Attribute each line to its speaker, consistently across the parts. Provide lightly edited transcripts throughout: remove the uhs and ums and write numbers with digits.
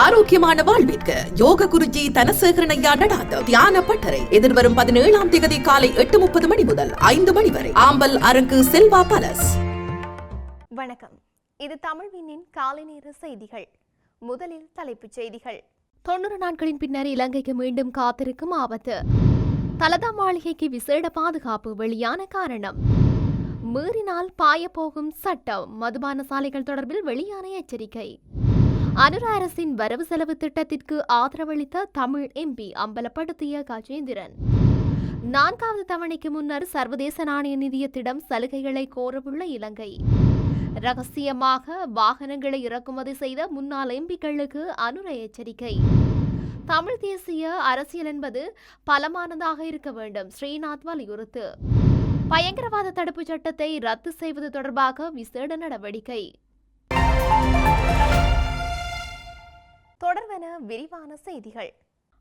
Speaker 1: ஆரோக்கியமான வாழ்விற்கு யோக குருஜி தனசேகரனையா நடாத்த தியான பட்டறை எதிர்வரும் 17ஆம் தேதி காலை 8:30 மணி முதல் 5 மணி வரை ஆம்பல் அரங்கு செல்வா பலஸ்.
Speaker 2: வணக்கம், இது தமிழ்வினின் காலை நேர செய்திகள். முதலில் தலைப்புச் செய்திகள். 90 நாட்களின் பின்னர் இலங்கைக்கு மீண்டும் காத்திருக்கும் ஆபத்து. தலதா மாளிகைக்கு விசேட பாதுகாப்பு, வெளியான காரணம். மீறினால் பாயப்போகும் சட்டம், மதுபான சாலைகள் தொடர்பில் வெளியான எச்சரிக்கை. அனுர அரசின் வரவு செலவு திட்டத்திற்கு ஆதரவளித்த தமிழ் எம்பி அம்பலப்படுத்திய கஜேந்திரன். 4வது தவணைக்கு முன்னர் சர்வதேச நாணய நிதியத்திடம் சலுகைகளை கோரவுள்ள இலங்கை. ரகசியமாக வாகனங்களை இறக்குமதி செய்த முன்னாள் எம்பிக்களுக்கு அனுர எச்சரிக்கை. தமிழ் தேசிய அரசியல் என்பது பலமானதாக இருக்க வேண்டும், ஸ்ரீநாத் வலியுறுத்து. பயங்கரவாத தடுப்புச் சட்டத்தை ரத்து செய்வது தொடர்பாக விசேட நடவடிக்கை. தொடர்வன விரிவான செய்திகள்.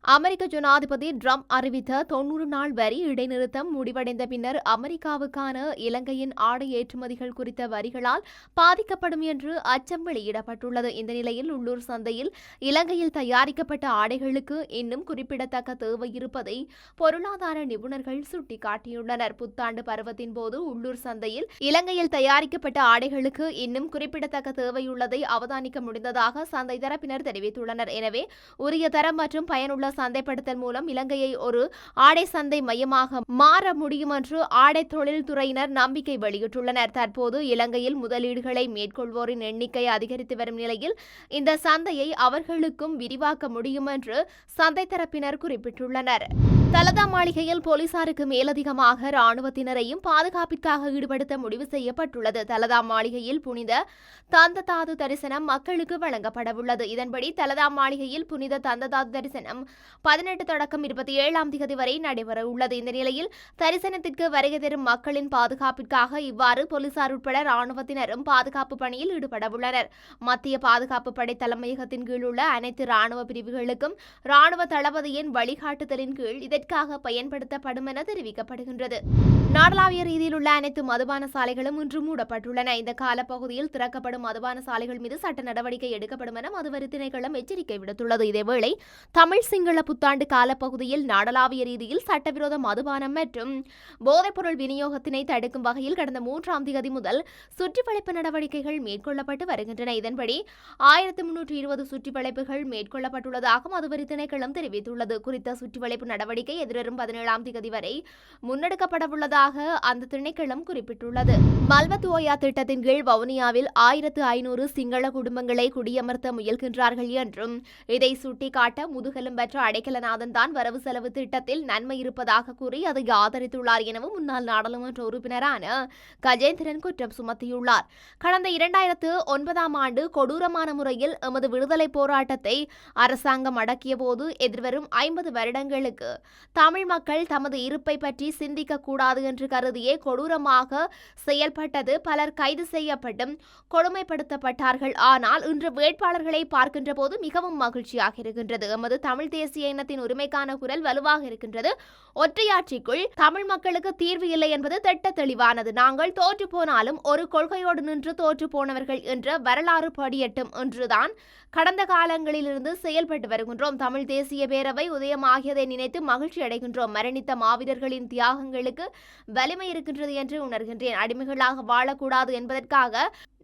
Speaker 2: அமெரிக்க ஜனாதிபதி ட்ரம்ப் அறிவித்த 90 நாள் வரி இடைநிறுத்தம் முடிவடைந்த பின்னர் அமெரிக்காவுக்கான இலங்கையின் ஆடை ஏற்றுமதிகள் குறித்த வரிகளால் பாதிக்கப்படும் என்று அச்சம் வெளியிடப்பட்டுள்ளது. இந்த நிலையில் உள்ளூர் சந்தையில் இலங்கையில் தயாரிக்கப்பட்ட ஆடைகளுக்கு இன்னும் குறிப்பிடத்தக்க தேவை இருப்பதை பொருளாதார நிபுணர்கள் சுட்டிக்காட்டியுள்ளனர். புத்தாண்டு பருவத்தின் போது உள்ளூர் சந்தையில் இலங்கையில் தயாரிக்கப்பட்ட ஆடைகளுக்கு இன்னும் குறிப்பிடத்தக்க தேவையுள்ளதை அவதானிக்க முடிந்ததாக சந்தை தரப்பினர் தெரிவித்துள்ளனர். எனவே உரிய தரம் மற்றும் பயனுள்ள சந்தைப்படுத்தல் மூலம் இலங்கையை ஒரு ஆடை சந்தை மையமாக மாற முடியும் என்று ஆடை தொழில்துறையினர் நம்பிக்கை வெளியிட்டுள்ளனர். தற்போது இலங்கையில் முதலீடுகளை மேற்கொள்வோரின் எண்ணிக்கை அதிகரித்து வரும் நிலையில் இந்த சந்தையை அவர்களுக்கும் விரிவாக்க முடியும் என்று சந்தை தரப்பினர் குறிப்பிட்டுள்ளனர். தலதா மாளிகையில் போலீசாருக்கு மேலதிகமாக ராணுவத்தினரையும் பாதுகாப்பிற்காக ஈடுபடுத்த முடிவு செய்யப்பட்டுள்ளது. தலதா மாளிகையில் புனித தந்ததாது தரிசனம் மக்களுக்கு வழங்கப்படவுள்ளது. இதன்படி தலதா மாளிகையில் புனித தந்ததாது தரிசனம் 18 தொடக்கம் 27ஆம் தேதி வரை நடைபெற உள்ளது. இந்த நிலையில் தரிசனத்திற்கு வருகை தரும் மக்களின் பாதுகாப்பிற்காக இவ்வாறு போலீசார் உட்பட ராணுவத்தினரும் பாதுகாப்பு பணியில் ஈடுபடவுள்ளனர். மத்திய பாதுகாப்பு படை தலைமையகத்தின் கீழ் உள்ள அனைத்து ராணுவ பிரிவுகளுக்கும் ராணுவ தளபதியின் வழிகாட்டுதலின் கீழ் இதற்காக பயன்படுத்தப்படும் என தெரிவிக்கப்படுகின்றது. நாடளாவிய ரீதியில் உள்ள அனைத்து மதுபான சாலைகளும் இன்று மூடப்பட்டுள்ளன. இந்த காலப்பகுதியில் திறக்கப்படும் மதுபான சாலைகள் மீது சட்ட நடவடிக்கை எடுக்கப்படும் என மதுவரி திணைக்களம் எச்சரிக்கை விடுத்துள்ளது. இதேவேளை தமிழ் சிங்கள புத்தாண்டு காலப்பகுதியில் நாடளாவிய ரீதியில் சட்டவிரோத மதுபானம் மற்றும் போதைப்பொருள் விநியோகத்தினை தடுக்கும் வகையில் கடந்த 3ஆம் தேதி முதல் சுற்றிவளைப்பு நடவடிக்கைகள் மேற்கொள்ளப்பட்டு வருகின்றன. இதன்படி 1320 சுற்றிவளைப்புகள் மேற்கொள்ளப்பட்டுள்ளதாக மதுவரி திணைக்களம் தெரிவித்துள்ளது. குறித்த சுற்றிவளைப்பு நடவடிக்கை எதிர்வரும் 17ஆம் தேதி வரை முன்னெடுக்கப்படவுள்ளதாக அந்த திணைக்களம் குறிப்பிட்டுள்ளது. மல்வத்துவோயா திட்டத்தின் கீழ் வவுனியாவில் 1500 சிங்கள குடும்பங்களை குடியமர்த்த முயல்கின்றார்கள் என்றும் இதை சுட்டிக்காட்ட முதுகெலும்பற்ற அடைக்கலநாதன் தான் வரவு செலவு திட்டத்தில் நன்மை இருப்பதாக கூறி அதை ஆதரித்துள்ளார் எனவும் முன்னாள் நாடாளுமன்ற உறுப்பினரான கஜேந்திரன் குற்றம் சுமத்தியுள்ளார். கடந்த 2009ஆம் ஆண்டு கொடூரமான முறையில் எமது விடுதலை போராட்டத்தை அரசாங்கம் அடக்கிய போது எதிர்வரும் 50 வருடங்களுக்கு தமிழ் மக்கள் தமது இருப்பை பற்றி சிந்திக்க கூடாது என்று கருதியே கொடூரமாக செயல்பட்டது. பலர் கைது செய்யப்பட்டும் கொடுமைப்படுத்தப்பட்டார்கள். ஆனால் இன்று வேட்பாளர்களை பார்க்கின்ற போது மிகவும் மகிழ்ச்சியாக இருக்கின்றது. எமது தமிழ் தேசிய இனத்தின் உரிமைக்கான குரல் வலுவாக இருக்கின்றது. ஒற்றையாட்சிக்குள் தமிழ் மக்களுக்கு தீர்வு இல்லை என்பது திட்ட தெளிவானது. நாங்கள் தோற்று போனாலும் ஒரு கொள்கையோடு நின்று தோற்று போனவர்கள் என்ற வரலாறு படியட்டும் என்றுதான் கடந்த காலங்களிலிருந்து செயல்பட்டு வருகின்றோம். தமிழ் தேசிய பேரவை உதயமாகியதை நினைத்து மகிழ்ச்சி அடைகின்றோம். மரணித்த மாவீரர்களின் தியாகங்களுக்கு வலிமை இருக்கின்றது என்று உணர்கின்றேன். அடிமைகளாக வாழக்கூடாது என்பதற்காக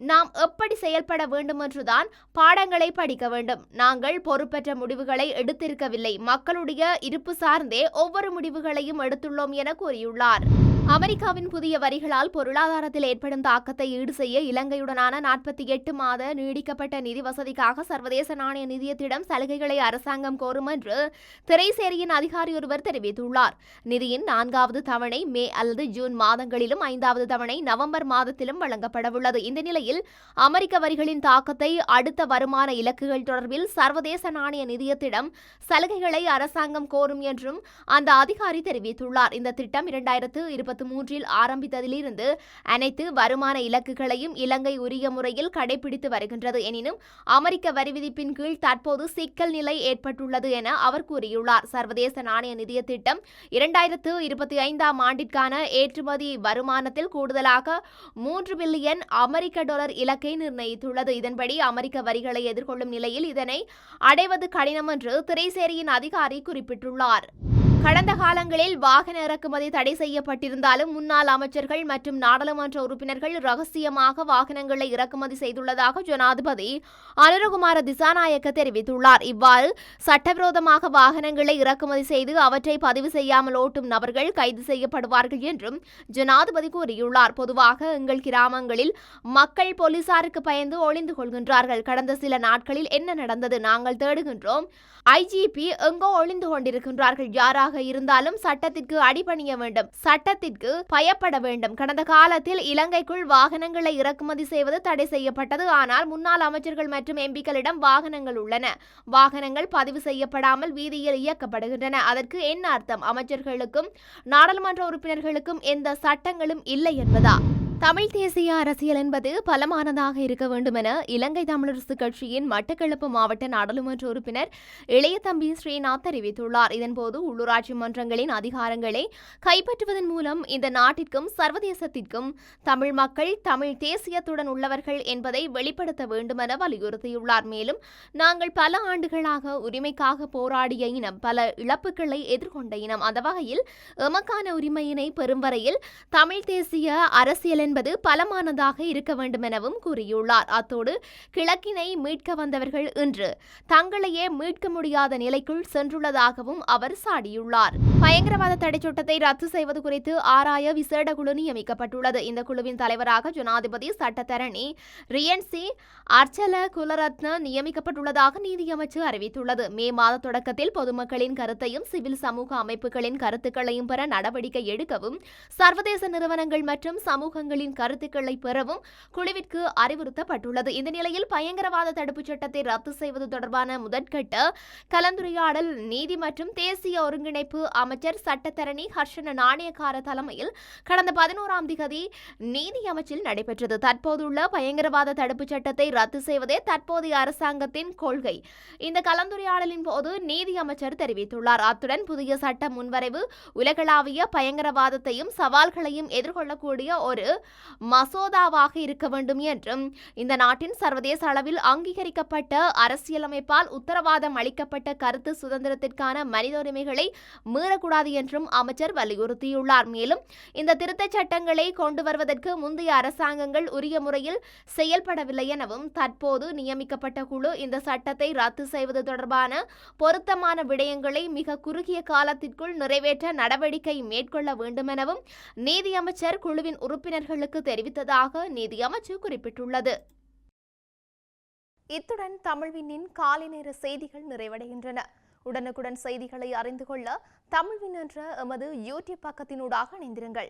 Speaker 2: நாம் எப்படி செயல்பட வேண்டும் என்றுதான் பாடங்களை படிக்க வேண்டும். நாங்கள் பொறுப்பற்ற முடிவுகளை எடுத்திருக்கவில்லை, மக்களுடைய இருப்பு சார்ந்தே ஒவ்வொரு முடிவுகளையும் எடுத்துள்ளோம் என கூறியுள்ளார். அமெரிக்காவின் புதிய வரிகளால் பொருளாதாரத்தில் ஏற்படும் தாக்கத்தை ஈடு செய்ய இலங்கையுடனான 48 மாத நீடிக்கப்பட்ட நிதி வசதிக்காக சர்வதேச நாணய நிதியத்திடம் சலுகைகளை அரசாங்கம் கோரும் என்று திரைசேரியின் அதிகாரி ஒருவர் தெரிவித்துள்ளார். நிதியின் 4வது தவணை மே அல்லது ஜூன் மாதங்களிலும் 5வது தவணை நவம்பர் மாதத்திலும் வழங்கப்படவுள்ளது. இந்த நிலையில் அமெரிக்க வரிகளின் தாக்கத்தை அடுத்த வருமான இலக்குகள் தொடர்பில் சர்வதேச நாணய நிதியத்திடம் சலுகைகளை அரசாங்கம் கோரும் என்றும் அந்த அதிகாரி தெரிவித்துள்ளார். இந்த திட்டம் 2023 ஆரம்பித்ததிலிருந்து அனைத்து வருமான இலக்குகளையும் இலங்கை உரிய முறையில் கடைபிடித்து வருகின்றது. எனினும் அமெரிக்க வரி விதிப்பின் கீழ் தற்போது சிக்கல் நிலை ஏற்பட்டுள்ளது என அவர் கூறியுள்ளார். சர்வதேச நாணய நிதிய திட்டம் 2025ஆம் ஆண்டிற்கான ஏற்றுமதி வருமானத்தில் கூடுதலாக $3 பில்லியன் டாலர் இலக்கை நிர்ணயித்துள்ளது. இதன்படி அமெரிக்க வரிகளை எதிர்கொள்ளும் நிலையில் இதனை அடைவது கடினம் என்று திரைசேரியின் அதிகாரி குறிப்பிட்டுள்ளார். கடந்த காலங்களில் வாகன இறக்குமதி தடை செய்யப்பட்டிருந்தாலும் முன்னாள் அமைச்சர்கள் மற்றும் நாடாளுமன்ற உறுப்பினர்கள் ரகசியமாக வாகனங்களை இறக்குமதி செய்துள்ளதாக ஜனாதிபதி அனுரகுமார திசாநாயக்க தெரிவித்துள்ளார். இவ்வாறு சட்டவிரோதமாக வாகனங்களை இறக்குமதி செய்து அவற்றை பதிவு செய்யாமல் ஓட்டும் நபர்கள் கைது செய்யப்படுவார்கள் என்றும் ஜனாதிபதி கூறியுள்ளார். பொதுவாக எங்கள் கிராமங்களில் மக்கள் போலீசாருக்கு பயந்து ஒளிந்து கொள்கின்றார்கள். கடந்த சில நாட்களில் என்ன நடந்தது? நாங்கள் தேடுகின்றோம். ஐஜிபி எங்கோ ஒளிந்து கொண்டிருக்கின்றார்கள். யாராக இருந்தாலும் சட்டத்திற்கு அடிபணிய வேண்டும், சட்டத்திற்கு பயப்பட வேண்டும். கடந்த காலத்தில் இலங்கைக்குள் வாகனங்களை இறக்குமதி செய்வது தடை செய்யப்பட்டது. ஆனால் முன்னாள் அமைச்சர்கள் மற்றும் எம்பிக்களிடம் வாகனங்கள் உள்ளன. வாகனங்கள் பதிவு செய்யப்படாமல் வீதியில் இயக்கப்படுகின்றன. அதற்கு என்ன அர்த்தம்? அமைச்சர்களுக்கும் நாடாளுமன்ற உறுப்பினர்களுக்கும் எந்த சட்டங்களும் இல்லை என்பதா? தமிழ் தேசிய அரசியல் என்பது பலமானதாக இருக்க வேண்டும் என இலங்கை தமிழரசு கட்சியின் மட்டக்களப்பு மாவட்ட நாடாளுமன்ற உறுப்பினர் இளையதம்பி ஸ்ரீநாத் தெரிவித்துள்ளார். இதன்போது உள்ளூராட்சி மன்றங்களின் அதிகாரங்களை கைப்பற்றுவதன் மூலம் இந்த நாட்டிற்கும் சர்வதேசத்திற்கும் தமிழ் மக்கள் தமிழ் தேசியத்துடன் உள்ளவர்கள் என்பதை வெளிப்படுத்த வேண்டும் என வலியுறுத்தியுள்ளார். மேலும் நாங்கள் பல ஆண்டுகளாக உரிமைக்காக போராடிய இனம், பல இழப்புகளை எதிர்கொண்ட இனம். அந்த வகையில் எமக்கான உரிமையினை பெறும் வரையில் தமிழ் தேசிய அரசியல் என்பது பலமானதாக இருக்க வேண்டும் எனவும் கூறியுள்ளார். அத்தோடு கிழக்கினை மீட்க வந்தவர்கள் இன்று தங்களையே மீட்க முடியாத நிலைக்குள் சென்றுள்ளதாகவும் அவர் சாடியுள்ளார். பயங்கரவாத தடை சட்டத்தை ரத்து செய்வது குறித்து ஆராய விசேட குழு நியமிக்கப்பட்டுள்ளது. இந்த குழுவின் தலைவராக ஜனாதிபதி சட்டத்தரணி ரியன்சி அர்ச்சல குலரத்ன நியமிக்கப்பட்டுள்ளதாக நீதியமைச்சு அறிவித்துள்ளது. மே மாத தொடக்கத்தில் பொதுமக்களின் கருத்தையும் சிவில் சமூக அமைப்புகளின் கருத்துக்களையும் பெற நடவடிக்கை எடுக்கவும் சர்வதேச நிறுவனங்கள் மற்றும் சமூகங்களின் கருத்துக்களை பெறவும் குழுவிற்கு அறிவுறுத்தப்பட்டுள்ளது. இந்த நிலையில் பயங்கரவாத தடுப்பு சட்டத்தை ரத்து செய்வது தொடர்பான முதற்கட்ட கலந்துரையாடல் நீதி மற்றும் தேசிய ஒருங்கிணைப்பு அமைச்சர் சட்டத்தரணி ஹர்ஷன நாணயக்கார தலைமையில் கடந்த 11ஆம் திகதி நீதி அமைச்சில் நடைபெற்றது. தற்போதுள்ள பயங்கரவாத தடுப்பு சட்டத்தை ரத்து செய்வதே தற்போதைய அரசாங்கத்தின் கொள்கை. இந்த கலந்துரையாடலின் போது நீதி அமைச்சர் தெரிவித்துள்ளார். அத்துடன் புதிய சட்ட முன்வரைவு உலகளாவிய பயங்கரவாதத்தையும் சவால்களையும் எதிர்கொள்ளக்கூடிய ஒரு மசோதாவாக இருக்க வேண்டும் என்றும் இந்த நாட்டின் சர்வதேச அளவில் அங்கீகரிக்கப்பட்ட அரசியலமைப்பால் உத்தரவாதம் அளிக்கப்பட்ட கருத்து சுதந்திரத்திற்கான மனித உரிமைகளை மீறக்கூடாது என்றும் அமைச்சர் வலியுறுத்தியுள்ளார். மேலும் இந்த திருத்தச் சட்டங்களை கொண்டு வருவதற்கு முந்தைய அரசாங்கங்கள் உரிய முறையில் செயல்படவில்லை எனவும் தற்போது நியமிக்கப்பட்ட குழு இந்த சட்டத்தை ரத்து செய்வது தொடர்பான பொருத்தமான விடயங்களை மிக குறுகிய காலத்திற்குள் நிறைவேற்ற நடவடிக்கை மேற்கொள்ள வேண்டும் எனவும் நீதியமைச்சர் குழுவின் உறுப்பினர்களுக்கு தெரிவித்ததாக நீதியமைச்சு குறிப்பிட்டுள்ளது. இத்துடன் தமிழ்வினின் காலை நேர செய்திகள் நிறைவடைகின்றன. உடனுக்குடன் செய்திகளை அறிந்து கொள்ள தமிழ்வின் என்ற எமது யூடியூப் பக்கத்தினூடாக இணைந்திருங்கள்.